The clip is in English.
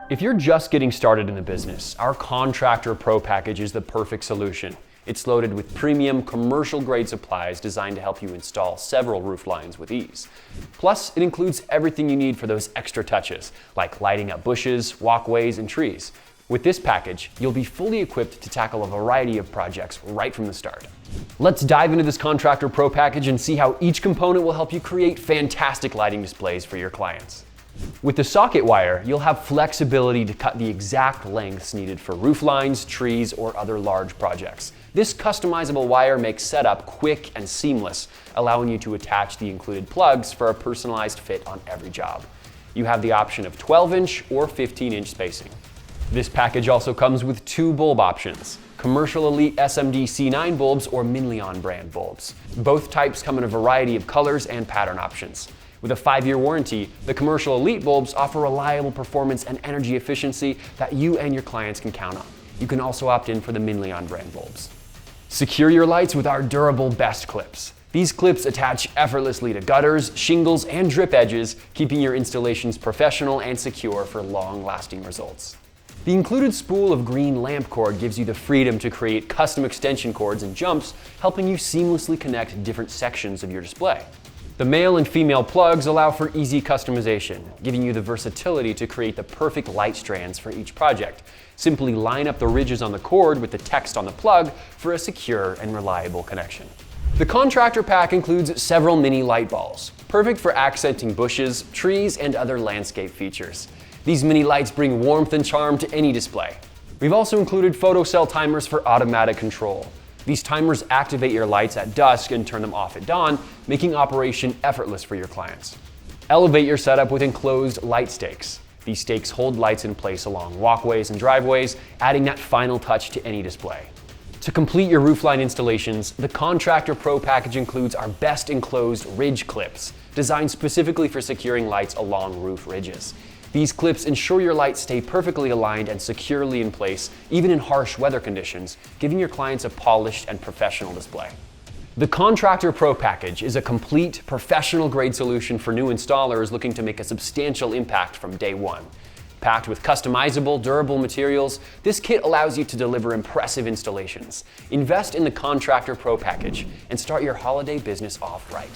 If you're just getting started in the business, our Contractor Pro package is the perfect solution. It's loaded with premium commercial-grade supplies designed to help you install several roof lines with ease. Plus, it includes everything you need for those extra touches, like lighting up bushes, walkways, and trees. With this package, you'll be fully equipped to tackle a variety of projects right from the start. Let's dive into this Contractor Pro package and see how each component will help you create fantastic lighting displays for your clients. With the socket wire, you'll have flexibility to cut the exact lengths needed for roof lines, trees, or other large projects. This customizable wire makes setup quick and seamless, allowing you to attach the included plugs for a personalized fit on every job. You have the option of 12-inch or 15-inch spacing. This package also comes with two bulb options: Commercial Elite SMD C9 bulbs or Minleon brand bulbs. Both types come in a variety of colors and pattern options. With a 5-year warranty, the Commercial Elite bulbs offer reliable performance and energy efficiency that you and your clients can count on. You can also opt in for the Minleon brand bulbs. Secure your lights with our durable Best clips. These clips attach effortlessly to gutters, shingles, and drip edges, keeping your installations professional and secure for long-lasting results. The included spool of green lamp cord gives you the freedom to create custom extension cords and jumps, helping you seamlessly connect different sections of your display. The male and female plugs allow for easy customization, giving you the versatility to create the perfect light strands for each project. Simply line up the ridges on the cord with the text on the plug for a secure and reliable connection. The Contractor Pack includes several mini light balls, perfect for accenting bushes, trees, and other landscape features. These mini lights bring warmth and charm to any display. We've also included photocell timers for automatic control. These timers activate your lights at dusk and turn them off at dawn, making operation effortless for your clients. Elevate your setup with enclosed light stakes. These stakes hold lights in place along walkways and driveways, adding that final touch to any display. To complete your roofline installations, the Contractor Pro package includes our best enclosed ridge clips, designed specifically for securing lights along roof ridges. These clips ensure your lights stay perfectly aligned and securely in place, even in harsh weather conditions, giving your clients a polished and professional display. The Contractor Pro package is a complete, professional-grade solution for new installers looking to make a substantial impact from day one. Packed with customizable, durable materials, this kit allows you to deliver impressive installations. Invest in the Contractor Pro package and start your holiday business off right.